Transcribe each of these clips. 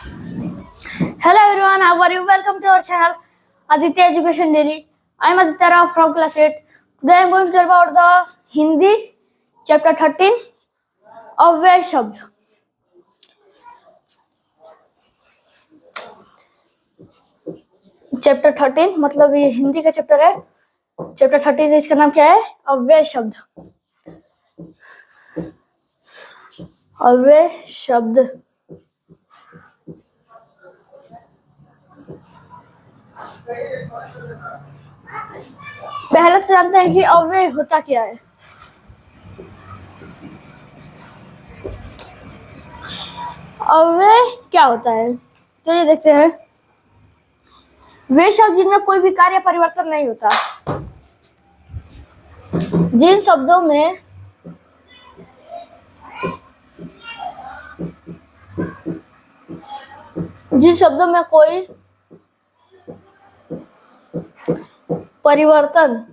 Hello everyone, how are you? Welcome to our channel Aditya Education Daily. I am Aditya Rao from class 8. Today I am going to tell about the Hindi chapter 13 अव्यय शब्द. Chapter 13 मतलब ये हिंदी का chapter है. Chapter 13 इसका नाम क्या है? अव्यय शब्द. अव्यय शब्द. पहले तो जानते हैं कि अव्यय होता क्या है. अव्यय क्या होता है तो ये देखते हैं. वे शब्द जिनमें कोई भी कार्य परिवर्तन नहीं होता. जिन शब्दों में कोई परिवर्तन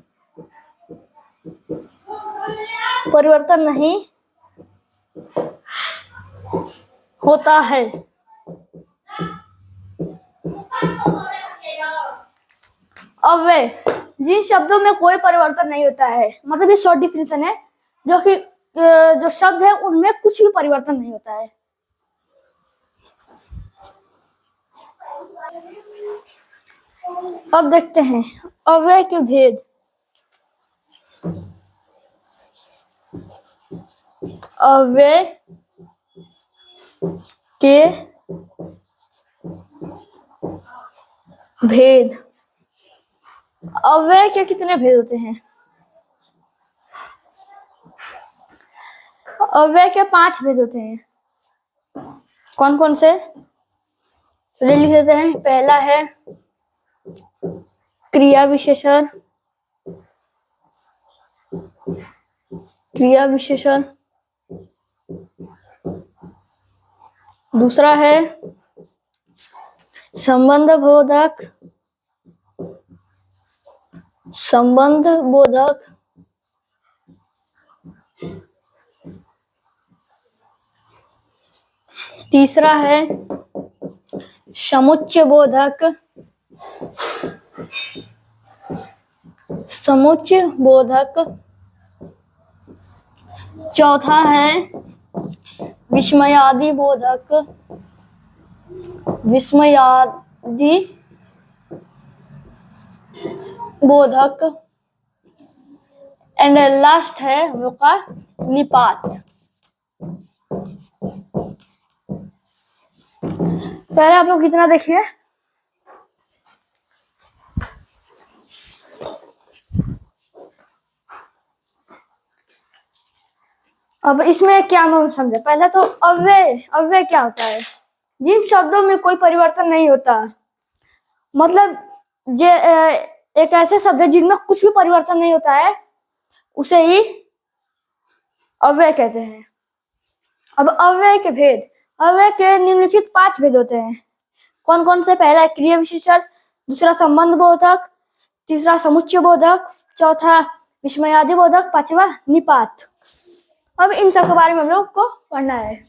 नहीं होता है. अव्यय जिन शब्दों में कोई परिवर्तन नहीं होता है मतलब ये शॉर्ट डिफिनेशन है जो शब्द है उनमें कुछ भी परिवर्तन नहीं होता है. अब देखते हैं अव्यय के भेद. अव्यय के भेद. अव्यय के कितने भेद होते हैं? अव्यय के 5 भेद होते हैं. कौन कौन से लिख देते हैं. पहला है क्रिया विशेषण. दूसरा है संबंध बोधक. तीसरा है समुच्चय बोधक. चौथा है विस्मयादि बोधक. एंड लास्ट है हम लोग का निपात. पहले आप लोग कितना देखिए. अब इसमें क्या हम समझे. पहले तो अव्यय क्या होता है. जिन शब्दों में कोई परिवर्तन नहीं होता मतलब एक ऐसे शब्द है जिनमें कुछ भी परिवर्तन नहीं होता है उसे ही अव्यय कहते हैं. अब अव्यय के भेद. अव्यय के निम्नलिखित 5 भेद होते हैं. कौन कौन से. पहला है क्रिया विशेषण. दूसरा संबंध बोधक. तीसरा समुच्चय बोधक. चौथा विस्मयादि बोधक. पांचवा निपात. अब इन सब के बारे में हम लोग को पढ़ना है.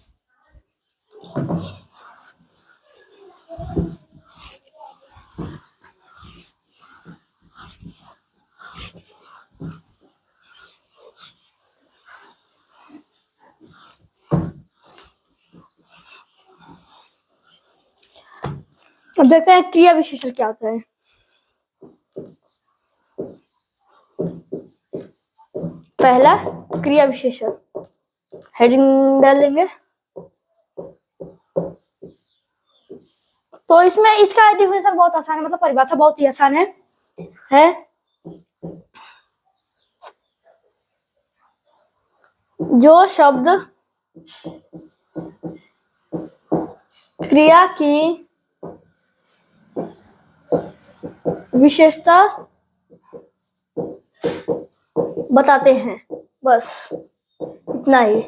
अब देखते हैं क्रिया विशेषण क्या होता है. पहला क्रिया विशेषण. हेडिंग डाल लेंगे. तो इसमें इसका डिफिनेशन बहुत आसान है मतलब परिभाषा बहुत ही आसान है जो शब्द क्रिया की विशेषता बताते हैं. बस इतना ही.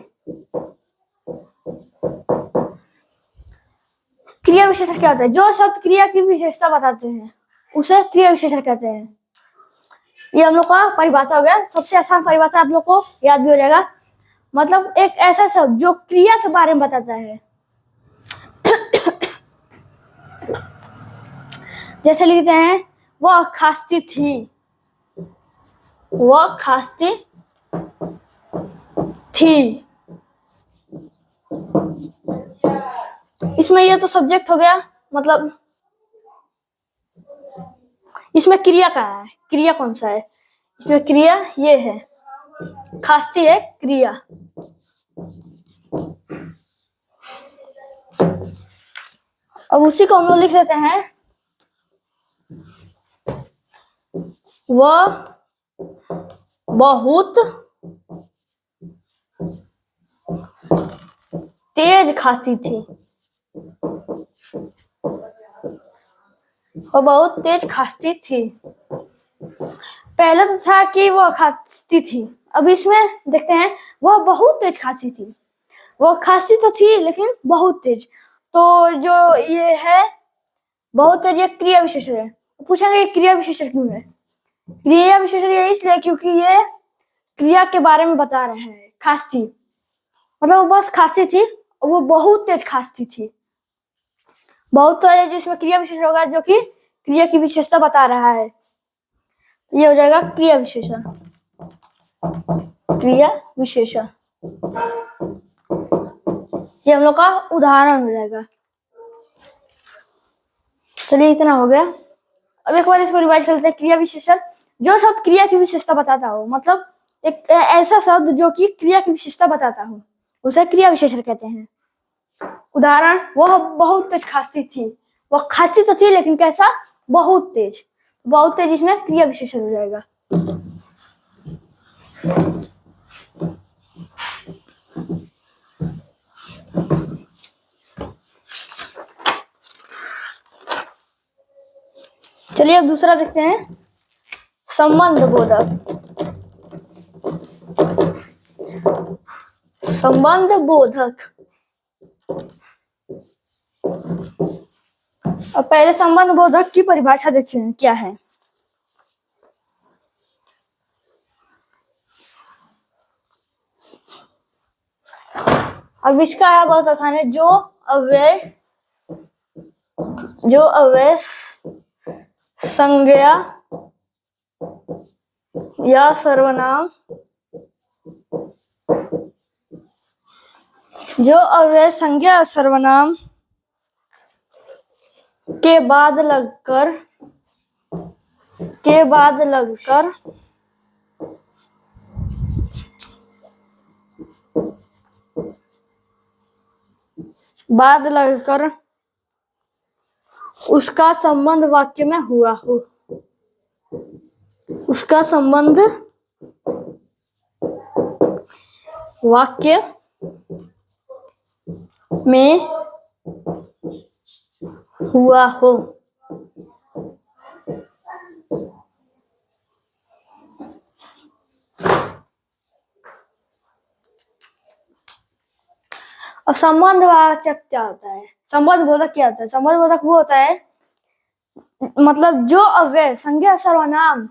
क्रिया विशेषण क्या होता है. जो शब्द क्रिया की विशेषता बताते हैं उसे क्रिया विशेषण कहते हैं. ये हम लोग का परिभाषा हो गया. सबसे आसान परिभाषा आप लोग को याद भी हो जाएगा. मतलब एक ऐसा शब्द जो क्रिया के बारे में बताता है जैसे लिखते हैं वह खांसती थी, वह खांसती थी। इसमें ये तो सब्जेक्ट हो गया, मतलब इसमें क्रिया का है, क्रिया कौन सा है? इसमें क्रिया ये है, खांसती है क्रिया। अब उसी को हम लोग लिख देते हैं, वह बहुत तेज खांसती थी, वह बहुत तेज खांसती थी। पहले तो था कि वह खांसती थी, अब इसमें देखते हैं वह बहुत तेज खांसती थी। वह खांसती तो थी लेकिन बहुत तेज, तो जो ये है बहुत तेज, ये क्रिया विशेषण है। पूछेंगे क्रिया विशेषण क्यों है? क्रिया विशेषण ये इसलिए क्योंकि ये क्रिया के बारे में बता रहे हैं। खांसती मतलब वो बस खांसती थी, वो बहुत तेज खांसती थी। बहुत तो है जिसमें क्रिया विशेषण होगा, जो कि क्रिया की विशेषता बता रहा है। ये हो जाएगा क्रिया विशेषण, क्रिया विशेषण। ये हम लोग का उदाहरण हो जाएगा। चलिए इतना हो गया। अब एक बार इसको रिवाइज कर लेते हैं। क्रिया विशेषण जो शब्द क्रिया की विशेषता बताता हो, मतलब एक ऐसा शब्द जो कि क्रिया की विशेषता बताता हो, उसे क्रिया विशेषण कहते हैं। उदाहरण, वह बहुत तेज खांसती थी। वह खांसती तो थी लेकिन कैसा? बहुत तेज। बहुत तेज इसमें क्रिया विशेषण हो जाएगा। चलिए अब दूसरा देखते हैं, संबंध बोधक। संबंध बोधक। अब पहले संबंध बोधक की परिभाषा देखते हैं क्या है। अब इसका है बहुत आसान है, जो अव्यय संज्ञा या सर्वनाम, जो अव्यय संज्ञा सर्वनाम के बाद लगकर उसका संबंध वाक्य में हुआ हो, उसका संबंध वाक्य में हुआ हो। अब संबंधवाचक क्या होता है? संबंध बोधक क्या होता है? संबंध बोधक वो होता है, मतलब जो अव्यय संज्ञा सर्वनाम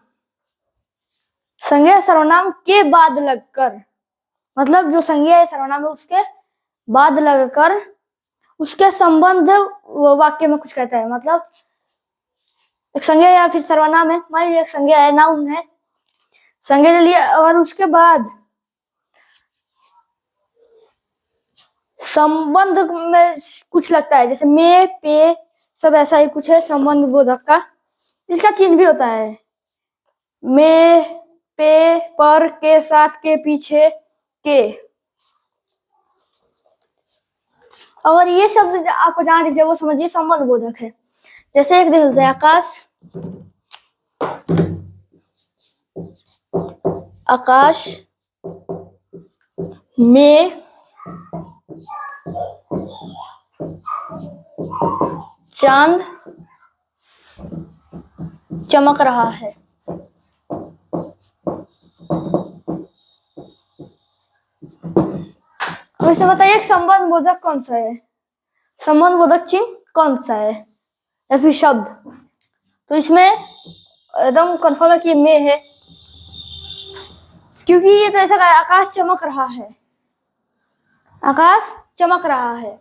के बाद लगकर, मतलब जो संज्ञा है सर्वनाम उसके बाद लगकर उसके संबंध वाक्य में कुछ कहता है। मतलब एक संज्ञा या फिर सर्वनाम है, मान लीजिए एक संज्ञा है, नाउन है, संज्ञा ले लिया और उसके बाद संबंध में कुछ लगता है, जैसे में, पे, सब ऐसा ही कुछ है संबंध बोधक का। इसका चिन्ह भी होता है, में, पे, पर, के साथ, के पीछे, के। अगर ये शब्द आपको जान दीजिए वो समझिए संबंध बोधक है। जैसे एक देख लेते हैं, आकाश में चांद चमक रहा है। वैसे बताइए संबंध बोधक कौन सा है? संबंध बोधक चिन्ह कौन सा है या फिर शब्द? तो इसमें एकदम कंफर्म है कि में है, क्योंकि ये तो ऐसा है, आकाश चमक रहा है, आकाश चमक रहा है,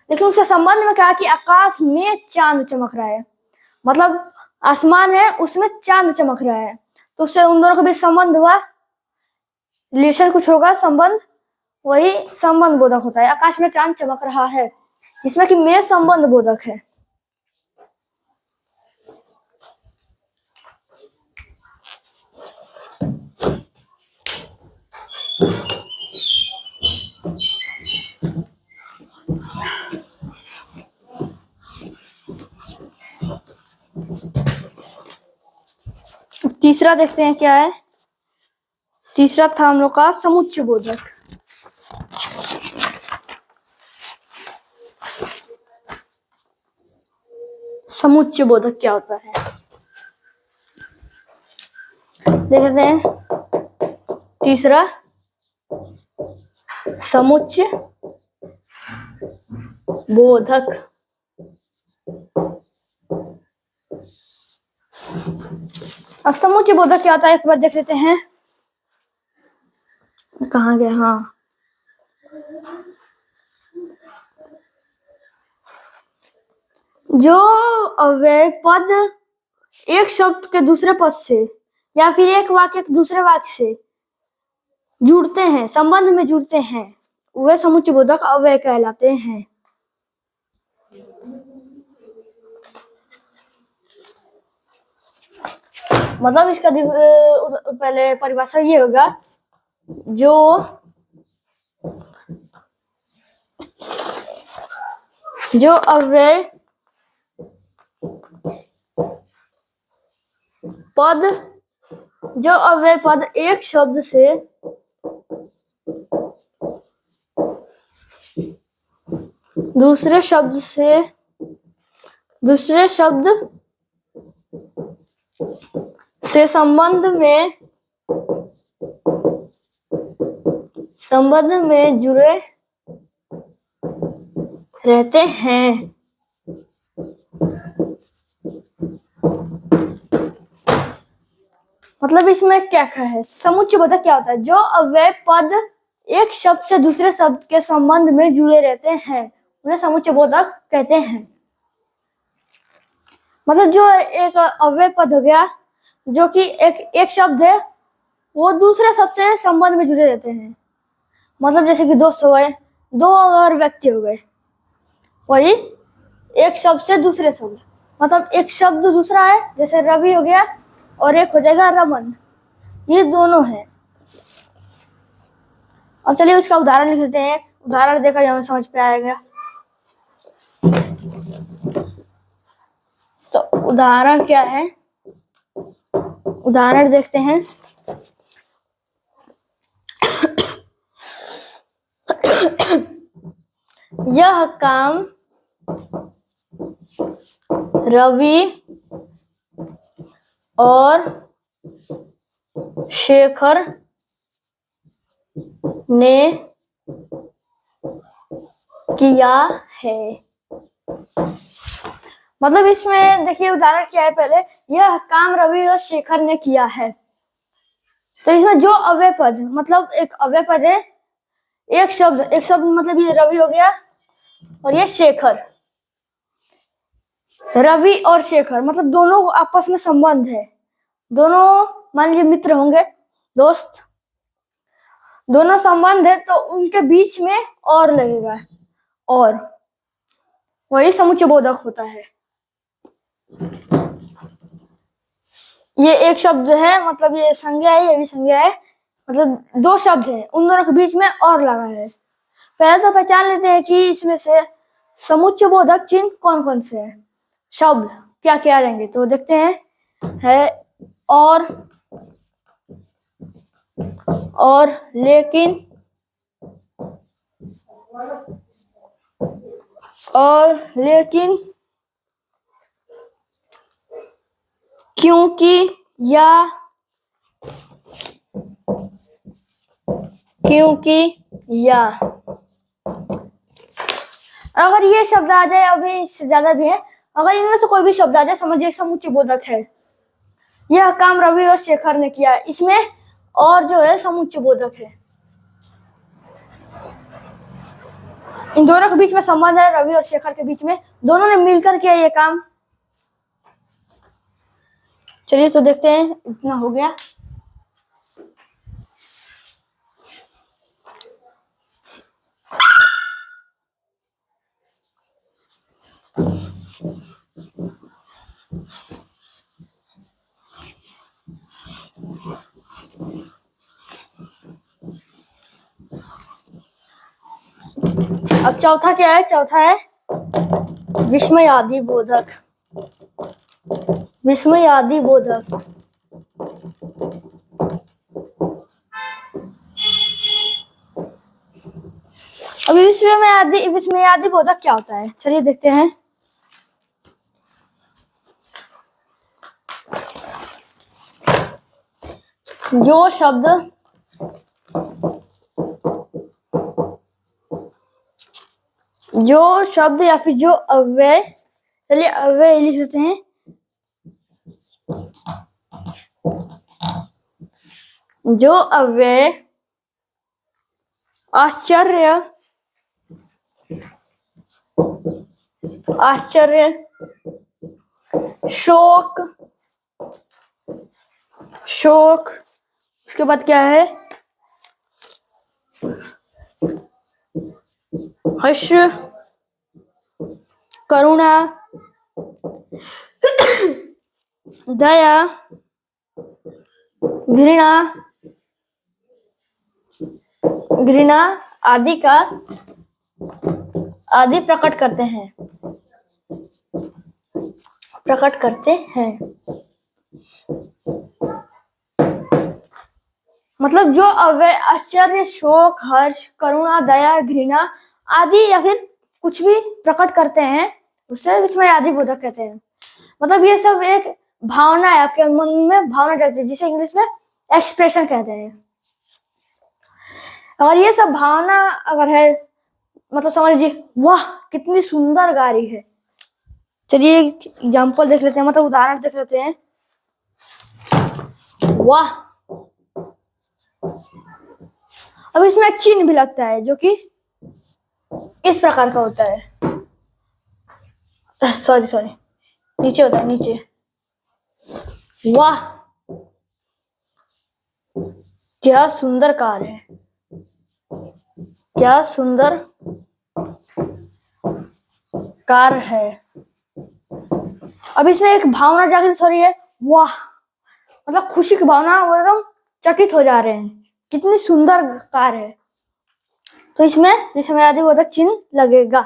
लेकिन उसके संबंध में कहा कि आकाश में चांद चमक रहा है। मतलब आसमान है उसमें चांद चमक रहा है, तो उससे उन दोनों के बीच संबंध हुआ, रिलेशन कुछ होगा, संबंध, वही संबंध बोधक होता है। आकाश में चांद चमक रहा है, इसमें कि में संबंध बोधक है। तीसरा देखते हैं क्या है। तीसरा था हम लोग का समुच्चय बोधक। समुच्चय बोधक क्या होता है देखते हैं। तीसरा समुच्चय बोधक। अब समुच्चय बोधक क्या होता है एक बार देख लेते हैं। कहाँ गया, हाँ, जो अव्यय पद एक शब्द के दूसरे पद से या फिर एक वाक्य के दूसरे वाक्य से जुड़ते हैं, संबंध में जुड़ते हैं, वे समुच्चय बोधक अव्यय कहलाते हैं। मतलब इसका पहले परिभाषा ये होगा, जो अव्यय पद एक शब्द से दूसरे शब्द से संबंध में जुड़े रहते हैं। मतलब इसमें क्या है, समुच्चय बोधक क्या होता है, जो अव्यय पद एक शब्द से दूसरे शब्द के संबंध में जुड़े रहते हैं, उन्हें समुच्चय बोधक कहते हैं। मतलब जो एक अव्यय पद हो गया, जो कि एक शब्द है, वो दूसरे शब्द से संबंध में जुड़े रहते हैं। मतलब जैसे कि दोस्त हो गए, दो और व्यक्ति हो गए, वही एक शब्द से दूसरे शब्द, मतलब एक शब्द दूसरा है, जैसे रवि हो गया और एक हो जाएगा रमन, ये दोनों हैं। अब चलिए उसका उदाहरण लिख लेते हैं। उदाहरण देखकर हमें समझ पे आएगा। तो उदाहरण क्या है, उदाहरण देखते हैं। यह काम रवि और शेखर ने किया है। मतलब इसमें देखिए उदाहरण क्या है, पहले यह काम रवि और शेखर ने किया है। तो इसमें जो अव्यय पद, मतलब एक अव्यय पद है, एक शब्द मतलब ये रवि हो गया और ये शेखर। रवि और शेखर मतलब दोनों आपस में संबंध है, दोनों मान लीजिए मित्र होंगे, दोस्त, दोनों संबंध है, तो उनके बीच में और लगेगा, और वही समुच्चय बोधक होता है। ये एक शब्द है, मतलब ये संज्ञा है, ये भी संज्ञा है, मतलब दो शब्द हैं, उन दोनों के बीच में और लगा है। पहले तो पहचान लेते हैं कि इसमें से समुच्चय बोधक चिन्ह कौन कौन से हैं, शब्द क्या क्या आ जाएंगे। तो देखते हैं, है और लेकिन, क्योंकि, या अगर ये शब्द आ जाए, अभी इससे ज्यादा भी है, अगर इनमें से कोई भी शब्द आ जाए, समझिए समुच्चय बोधक है। यह काम रवि और शेखर ने किया, इसमें और जो है समुच्चय बोधक है। इन दोनों के बीच में संबंध है, रवि और शेखर के बीच में, दोनों ने मिलकर किया ये काम। चलिए तो देखते हैं, इतना हो गया। अब चौथा क्या है? चौथा है विस्मय आदि बोधक। विस्मय आदि बोधक। अभी विस्मय आदि बोधक क्या होता है? चलिए देखते हैं। जो शब्द या फिर जो अव्यय, चलिए अव्यय लिख देते हैं। जो अव्यय आश्चर्य, शोक, उसके बाद क्या है? हर्ष, करुणा, दया, घृणा आदि प्रकट करते हैं। मतलब जो अव्यय आश्चर्य, शोक, हर्ष, करुणा, दया, घृणा आदि या फिर कुछ भी प्रकट करते हैं, उससे विस्मय आदि बोधक कहते हैं। मतलब ये सब एक भावना है, आपके मन में भावना जाती है, जिसे इंग्लिश में एक्सप्रेशन कहते हैं। और ये सब भावना अगर है, मतलब समझ लीजिए, वाह कितनी सुंदर गा रही है। चलिए एग्जाम्पल देख लेते हैं, मतलब उदाहरण देख लेते हैं। वाह। अब इसमें एक चिन्ह भी लगता है, जो कि इस प्रकार का होता है। सॉरी, नीचे होता है, नीचे। वाह क्या सुंदर कार है, क्या सुंदर कार है। अब इसमें एक भावना जागृत हो रही है, वाह, मतलब खुशी की भावना, वो एकदम चकित हो जा रहे हैं, कितनी सुंदर कार है। तो इसमें विस्मय आदि बोधक चिन्ह लगेगा।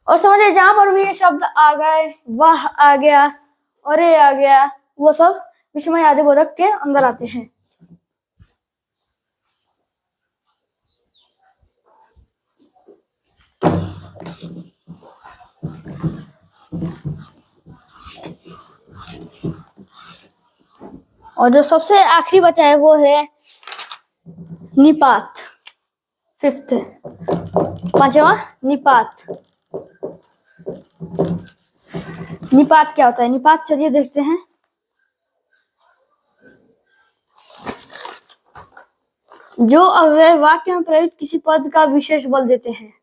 और समझिए, जहां पर भी ये शब्द आ गए, वाह आ गया, अरे आ गया, वो सब विस्मय आदि बोधक के अंदर आते हैं। और जो सबसे आखिरी बचा है वो है निपात। फिफ्थ, पांचवा निपात। निपात क्या होता है? निपात चलिए देखते हैं। जो अव्यय वाक्य में प्रयुक्त किसी पद का विशेष बल देते हैं।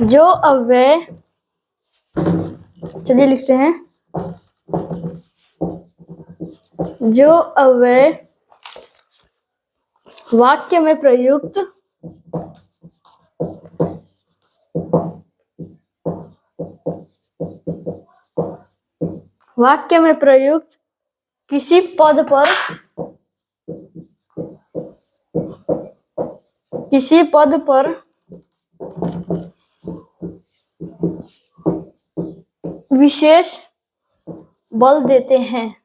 जो अव्यय, चलिए लिखते हैं, जो अव्यय वाक्य में प्रयुक्त किसी पद पर विशेष बल देते हैं।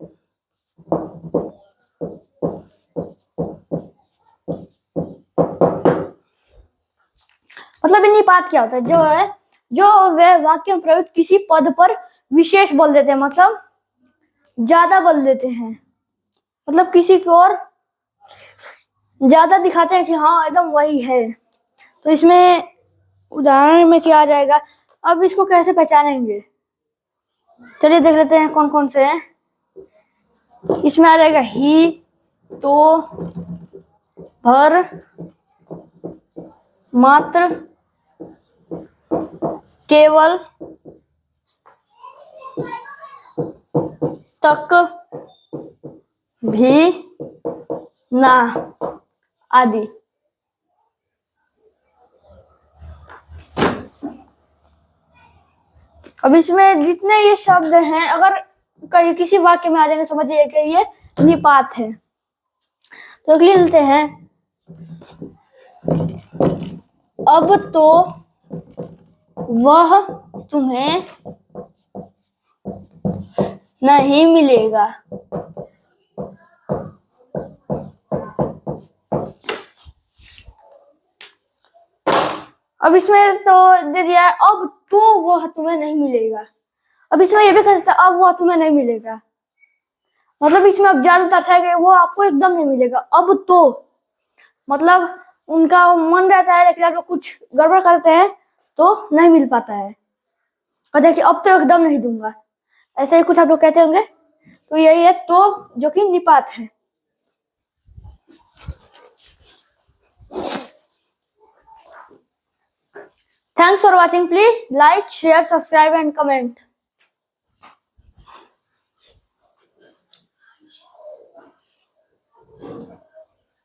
मतलब निपात क्या होता है? जो वे वाक्य में प्रयुक्त किसी पद पर विशेष बल देते हैं, मतलब ज्यादा बल देते हैं, मतलब किसी को और ज्यादा दिखाते हैं कि हाँ एकदम वही है। तो इसमें उदाहरण में क्या आ जाएगा? अब इसको कैसे पहचानेंगे? चलिए देख लेते हैं कौन कौन से हैं। इसमें आ जाएगा ही, तो, भर, मात्र, केवल, तक भी ना आदि। अब इसमें जितने ये शब्द हैं अगर कहीं किसी वाक्य में आ जाएंगे समझिए कि ये निपात है। तो लिख लेते हैं, अब तो वह तुम्हें नहीं मिलेगा। अब इसमें तो दे दिया है, अब तो वह तुम्हें नहीं मिलेगा। अब इसमें ये भी कह सकते अब वह तुम्हें नहीं मिलेगा, मतलब इसमें अब ज्यादा दर्शाएगा वो आपको एकदम नहीं मिलेगा। अब तो मतलब उनका मन रहता है लेकिन आप लोग कुछ गड़बड़ करते हैं तो नहीं मिल पाता है। और देखिए अब तो एकदम नहीं दूंगा, ऐसे ही कुछ आप लोग कहते होंगे। तो यही है तो, जो कि निपात है। Thanks for watching. Please like, share, subscribe and comment.